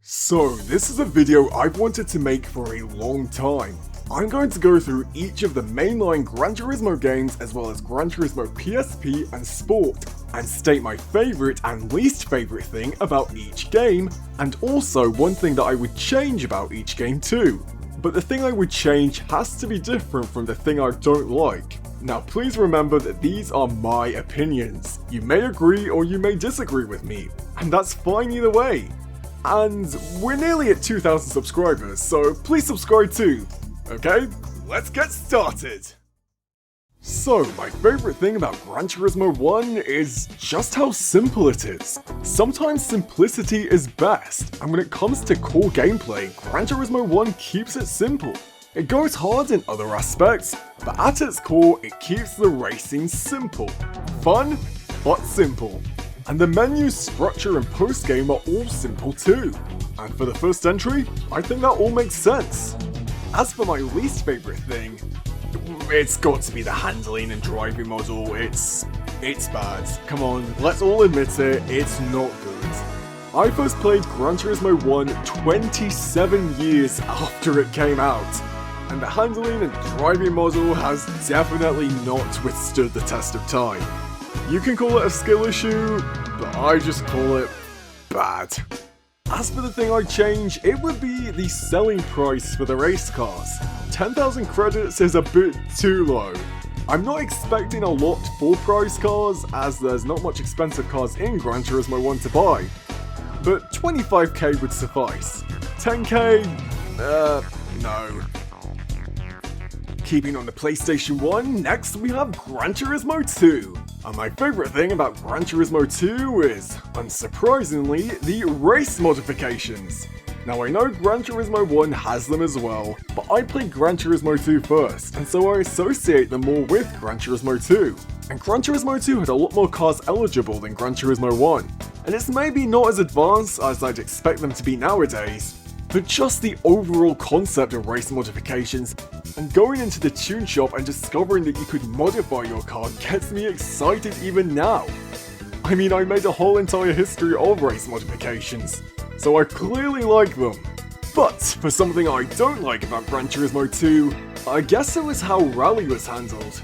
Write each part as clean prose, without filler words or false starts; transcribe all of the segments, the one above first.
So, this is a video I've wanted to make for a long time. I'm going to go through each of the mainline Gran Turismo games as well as Gran Turismo PSP and Sport, and state my favourite and least favourite thing about each game, and also one thing that I would change about each game too. But the thing I would change has to be different from the thing I don't like. Now please remember that these are my opinions. You may agree or you may disagree with me, and that's fine either way. And we're nearly at 2,000 subscribers, so please subscribe too. Okay, let's get started! So, my favourite thing about Gran Turismo 1 is just how simple it is. Sometimes simplicity is best, and when it comes to core gameplay, Gran Turismo 1 keeps it simple. It goes hard in other aspects, but at its core, it keeps the racing simple. Fun, but simple. And the menu, structure, and post-game are all simple too. And for the first entry, I think that all makes sense. As for my least favourite thing, it's got to be the handling and driving model. It's bad. Come on, let's all admit it, it's not good. I first played Gran Turismo 1 27 years after it came out, and the handling and driving model has definitely not withstood the test of time. You can call it a skill issue, but I just call it bad. As for the thing I'd change, it would be the selling price for the race cars. 10,000 credits is a bit too low. I'm not expecting a lot for price cars, as there's not much expensive cars in Gran Turismo 1 to buy. But 25k would suffice. 10k? No. Keeping on the PlayStation 1, next we have Gran Turismo 2. And my favourite thing about Gran Turismo 2 is, unsurprisingly, the race modifications. Now I know Gran Turismo 1 has them as well, but I played Gran Turismo 2 first, and so I associate them more with Gran Turismo 2. And Gran Turismo 2 had a lot more cars eligible than Gran Turismo 1, and it's maybe not as advanced as I'd expect them to be nowadays, but just the overall concept of race modifications and going into the tune shop and discovering that you could modify your car gets me excited even now. I mean, I made a whole entire history of race modifications, so I clearly like them. But for something I don't like about Gran Turismo 2, I guess it was how rally was handled.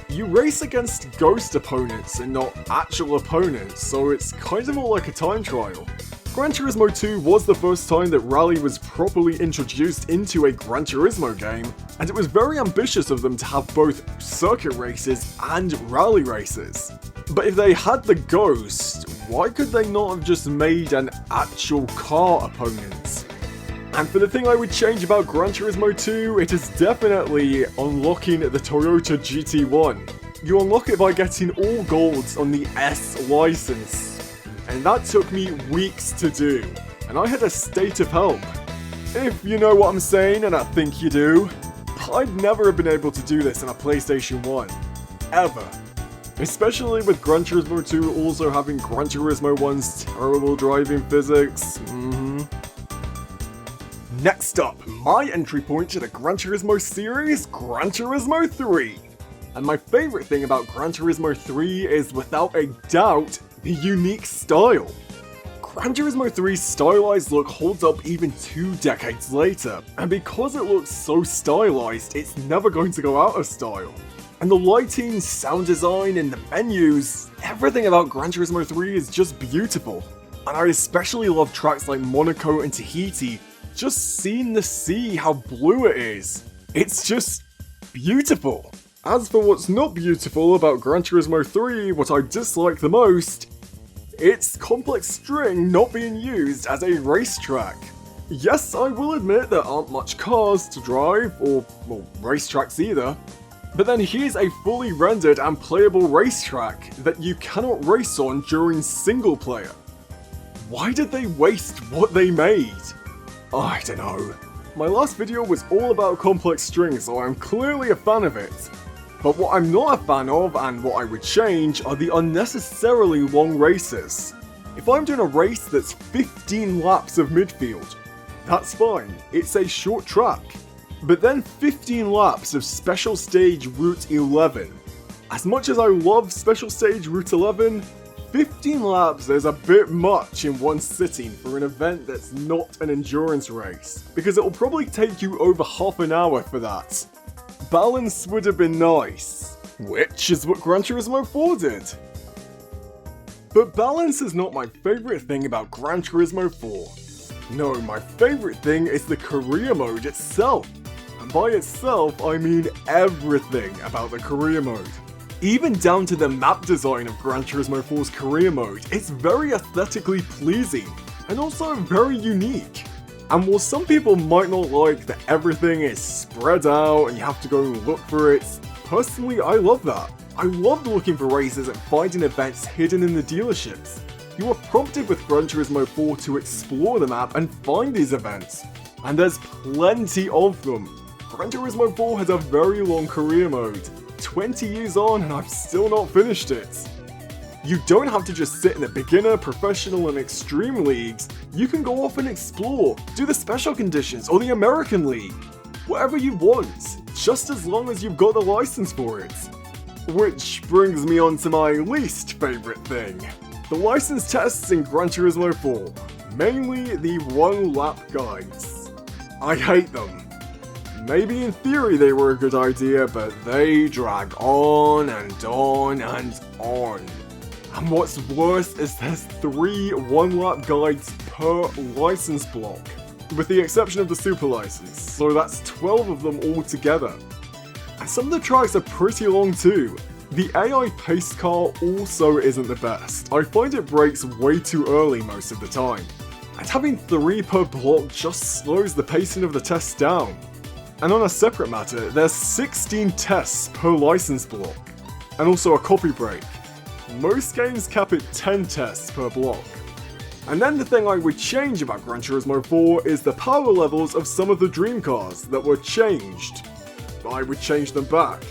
You race against ghost opponents and not actual opponents, so it's kind of more like a time trial. Gran Turismo 2 was the first time that rally was properly introduced into a Gran Turismo game, and it was very ambitious of them to have both circuit races and rally races. But if they had the ghost, why could they not have just made an actual car opponent? And for the thing I would change about Gran Turismo 2, it is definitely unlocking the Toyota GT1. You unlock it by getting all golds on the S license. And that took me weeks to do, and I had a state of help. If you know what I'm saying, and I think you do, I'd never have been able to do this on a PlayStation 1. Ever. Especially with Gran Turismo 2 also having Gran Turismo 1's terrible driving physics. Next up, my entry point to the Gran Turismo series, Gran Turismo 3. And my favourite thing about Gran Turismo 3 is without a doubt, the unique style. Gran Turismo 3's stylized look holds up even 2 decades later, and because it looks so stylized, it's never going to go out of style. And the lighting, sound design, and the menus, everything about Gran Turismo 3 is just beautiful. And I especially love tracks like Monaco and Tahiti, just seeing the sea, how blue it is. It's just beautiful. As for what's not beautiful about Gran Turismo 3, what I dislike the most, it's complex string not being used as a racetrack. Yes, I will admit there aren't much cars to drive, or racetracks either, but then here's a fully rendered and playable racetrack that you cannot race on during single player. Why did they waste what they made? I don't know. My last video was all about complex string, so I'm clearly a fan of it. But what I'm not a fan of, and what I would change, are the unnecessarily long races. If I'm doing a race that's 15 laps of midfield, that's fine, it's a short track. But then 15 laps of Special Stage Route 11. As much as I love Special Stage Route 11, 15 laps is a bit much in one sitting for an event that's not an endurance race, because it'll probably take you over half an hour for that. Balance would have been nice, which is what Gran Turismo 4 did. But balance is not my favourite thing about Gran Turismo 4. No, my favourite thing is the career mode itself. And by itself, I mean everything about the career mode. Even down to the map design of Gran Turismo 4's career mode, it's very aesthetically pleasing, and also very unique. And while some people might not like that everything is spread out and you have to go and look for it, personally I love that. I loved looking for races and finding events hidden in the dealerships. You are prompted with Gran Turismo 4 to explore the map and find these events, and there's plenty of them. Gran Turismo 4 has a very long career mode. 20 years on and I've still not finished it. You don't have to just sit in the beginner, professional and extreme leagues. You can go off and explore, do the special conditions or the American League. Whatever you want, just as long as you've got the license for it. Which brings me on to my least favourite thing. The license tests in Gran Turismo 4. Mainly the one-lap guides. I hate them. Maybe in theory they were a good idea, but they drag on and on and on. And what's worse is there's 3 one-lap guides per license block, with the exception of the super license, so that's 12 of them all together. And some of the tracks are pretty long too. The AI pace car also isn't the best. I find it brakes way too early most of the time. And having 3 per block just slows the pacing of the tests down. And on a separate matter, there's 16 tests per license block, and also a copy break. Most games cap at 10 tests per block. And then the thing I would change about Gran Turismo 4 is the power levels of some of the dream cars that were changed. I would change them back.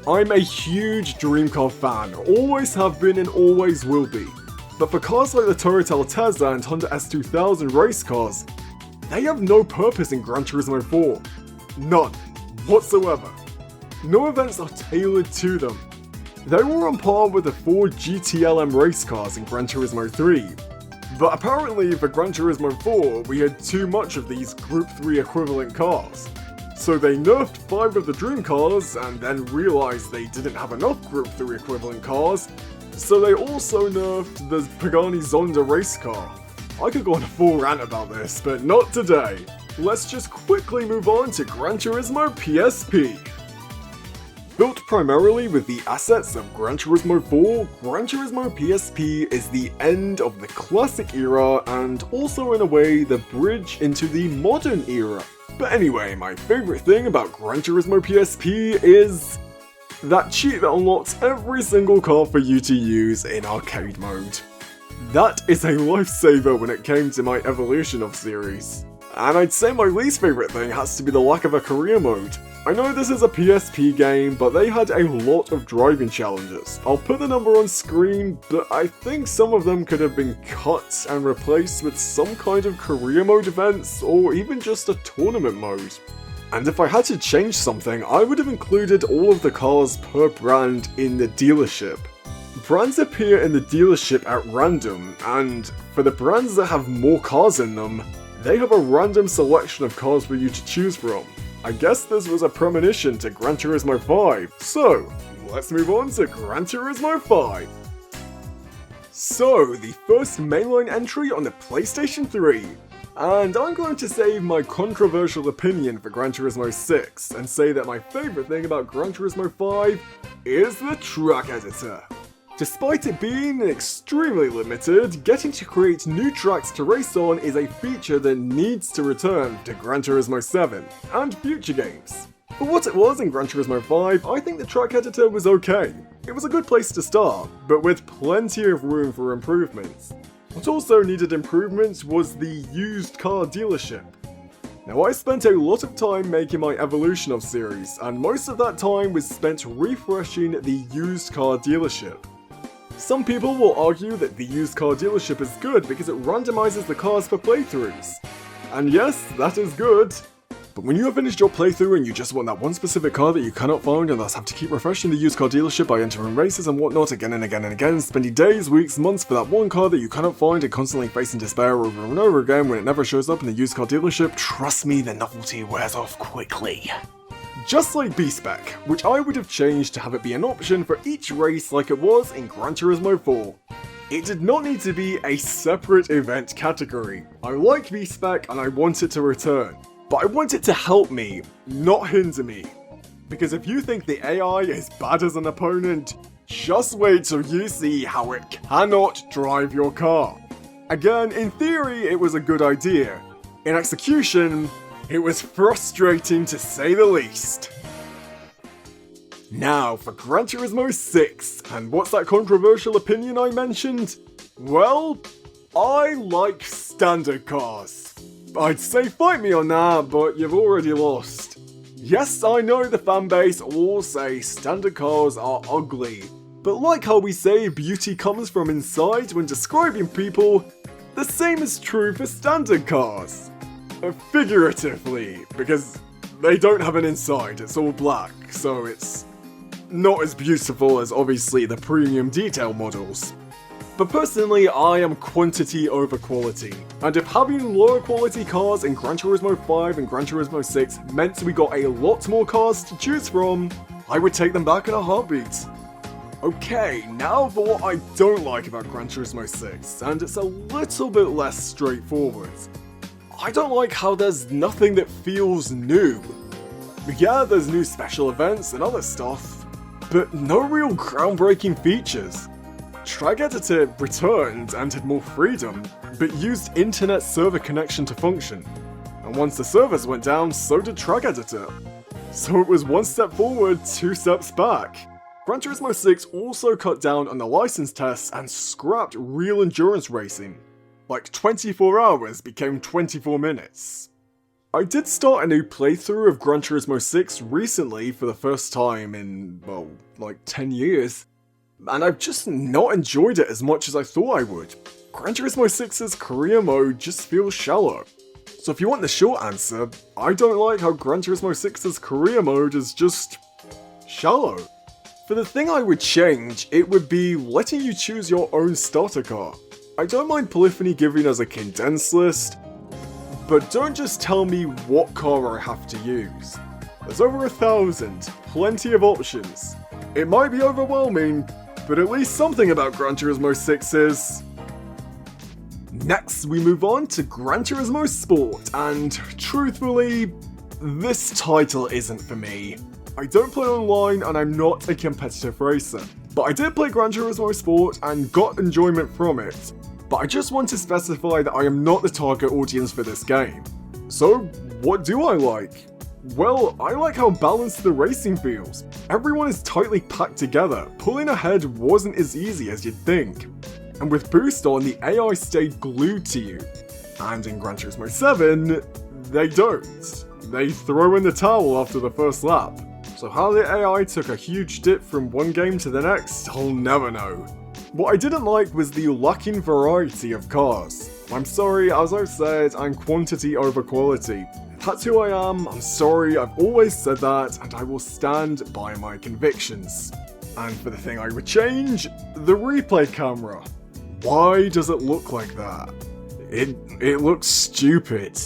I'm a huge dream car fan, always have been and always will be. But for cars like the Toyota Altezza and Honda S2000 race cars, they have no purpose in Gran Turismo 4. None, whatsoever. No events are tailored to them. They were on par with the 4 GTLM race cars in Gran Turismo 3. But apparently for Gran Turismo 4, we had too much of these Group 3 equivalent cars. So they nerfed 5 of the dream cars and then realised they didn't have enough Group 3 equivalent cars, so they also nerfed the Pagani Zonda race car. I could go on a full rant about this, but not today. Let's just quickly move on to Gran Turismo PSP. Built primarily with the assets of Gran Turismo 4, Gran Turismo PSP is the end of the classic era and also in a way the bridge into the modern era. But anyway, my favourite thing about Gran Turismo PSP is that cheat that unlocks every single car for you to use in arcade mode. That is a lifesaver when it came to my Evolution of series. And I'd say my least favourite thing has to be the lack of a career mode. I know this is a PSP game, but they had a lot of driving challenges. I'll put the number on screen, but I think some of them could have been cut and replaced with some kind of career mode events, or even just a tournament mode. And if I had to change something, I would have included all of the cars per brand in the dealership. Brands appear in the dealership at random, and for the brands that have more cars in them, they have a random selection of cars for you to choose from. I guess this was a premonition to Gran Turismo 5, so let's move on to Gran Turismo 5. So, the first mainline entry on the PlayStation 3. And I'm going to save my controversial opinion for Gran Turismo 6 and say that my favourite thing about Gran Turismo 5 is the track editor. Despite it being extremely limited, getting to create new tracks to race on is a feature that needs to return to Gran Turismo 7 and future games. For what it was in Gran Turismo 5, I think the track editor was okay. It was a good place to start, but with plenty of room for improvements. What also needed improvements was the used car dealership. Now I spent a lot of time making my Evolution of series, and most of that time was spent refreshing the used car dealership. Some people will argue that the used car dealership is good because it randomizes the cars for playthroughs. And yes, that is good. But when you have finished your playthrough and you just want that one specific car that you cannot find and thus have to keep refreshing the used car dealership by entering races and whatnot again and again and again, spending days, weeks, months for that one car that you cannot find and constantly facing despair over and over again when it never shows up in the used car dealership, trust me, the novelty wears off quickly. Just like B-Spec, which I would have changed to have it be an option for each race like it was in Gran Turismo 4. It did not need to be a separate event category. I like B-Spec and I want it to return. But I want it to help me, not hinder me. Because if you think the AI is bad as an opponent, just wait till you see how it cannot drive your car. Again, in theory, it was a good idea. In execution, it was frustrating to say the least. Now for Gran Turismo 6, and what's that controversial opinion I mentioned? Well, I like standard cars. I'd say fight me on that, but you've already lost. Yes, I know the fanbase all say standard cars are ugly, but like how we say beauty comes from inside when describing people, the same is true for standard cars. Figuratively, because they don't have an inside, it's all black, so it's not as beautiful as obviously the premium detail models. But personally, I am quantity over quality, and if having lower quality cars in Gran Turismo 5 and Gran Turismo 6 meant we got a lot more cars to choose from, I would take them back in a heartbeat. Okay, now for what I don't like about Gran Turismo 6, and it's a little bit less straightforward. I don't like how there's nothing that feels new. Yeah, there's new special events and other stuff, but no real groundbreaking features. Track Editor returned and had more freedom, but used internet server connection to function. And once the servers went down, so did Track Editor. So it was one step forward, two steps back. Gran Turismo 6 also cut down on the license tests and scrapped real endurance racing. Like 24 hours became 24 minutes. I did start a new playthrough of Gran Turismo 6 recently for the first time in, well, like 10 years. And I've just not enjoyed it as much as I thought I would. Gran Turismo 6's career mode just feels shallow. So if you want the short answer, I don't like how Gran Turismo 6's career mode is just shallow. For the thing I would change, it would be letting you choose your own starter car. I don't mind Polyphony giving us a condensed list, but don't just tell me what car I have to use. There's over 1,000, plenty of options. It might be overwhelming, but at least something about Gran Turismo 6 is. Next, we move on to Gran Turismo Sport, and truthfully, this title isn't for me. I don't play online and I'm not a competitive racer, but I did play Gran Turismo Sport and got enjoyment from it. But I just want to specify that I am not the target audience for this game. So, what do I like? Well, I like how balanced the racing feels. Everyone is tightly packed together, pulling ahead wasn't as easy as you'd think. And with Boost on, the AI stayed glued to you. And in Gran Turismo 7, they don't. They throw in the towel after the first lap. So how the AI took a huge dip from one game to the next, I'll never know. What I didn't like was the lacking variety of cars. I'm sorry, as I've said, I'm quantity over quality. That's who I am, I'm sorry, I've always said that, and I will stand by my convictions. And for the thing I would change, the replay camera. Why does it look like that? It looks stupid.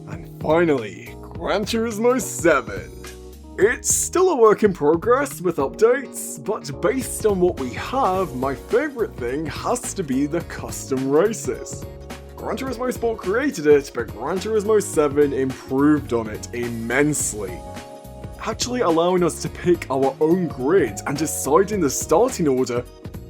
And finally, Gran Turismo 7. It's still a work in progress with updates, but based on what we have, my favourite thing has to be the custom races. Gran Turismo Sport created it, but Gran Turismo 7 improved on it immensely. Actually allowing us to pick our own grid and deciding the starting order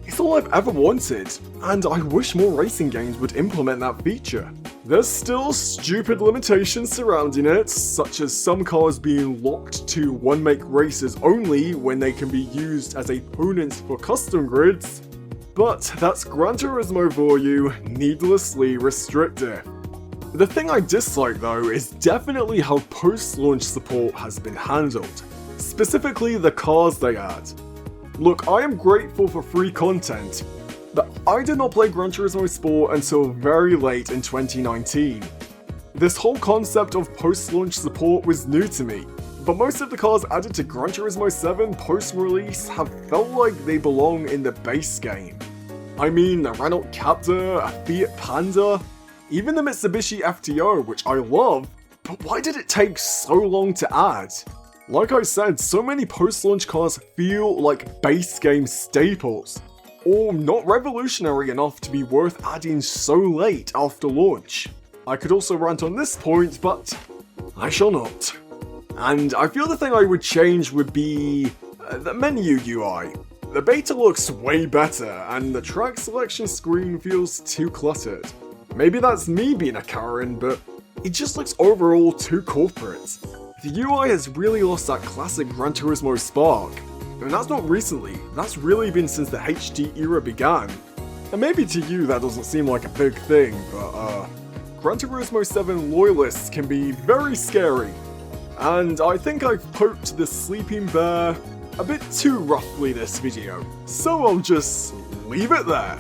is all I've ever wanted, and I wish more racing games would implement that feature. There's still stupid limitations surrounding it, such as some cars being locked to one-make races only when they can be used as opponents for custom grids, but that's Gran Turismo for you, needlessly restrictive. The thing I dislike though is definitely how post-launch support has been handled, specifically the cars they add. Look, I am grateful for free content, but I did not play Gran Turismo Sport until very late in 2019. This whole concept of post-launch support was new to me, but most of the cars added to Gran Turismo 7 post-release have felt like they belong in the base game. I mean, a Renault Captur, a Fiat Panda, even the Mitsubishi FTO, which I love, but why did it take so long to add? Like I said, so many post-launch cars feel like base game staples, or not revolutionary enough to be worth adding so late after launch. I could also rant on this point, but I shall not. And I feel the thing I would change would be the menu UI. The beta looks way better, and the track selection screen feels too cluttered. Maybe that's me being a Karen, but it just looks overall too corporate. The UI has really lost that classic Gran Turismo spark. And that's not recently, that's really been since the HD era began. And maybe to you that doesn't seem like a big thing, but Gran Turismo 7 loyalists can be very scary. And I think I've poked the sleeping bear a bit too roughly this video, so I'll just leave it there.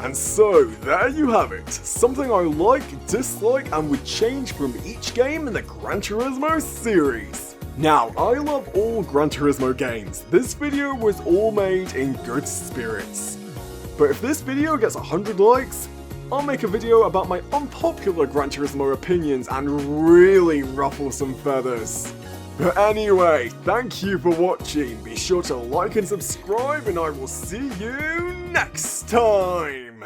And so, there you have it, something I like, dislike, and would change from each game in the Gran Turismo series. Now, I love all Gran Turismo games, this video was all made in good spirits. But if this video gets 100 likes, I'll make a video about my unpopular Gran Turismo opinions and really ruffle some feathers. But anyway, thank you for watching, be sure to like and subscribe and I will see you next time!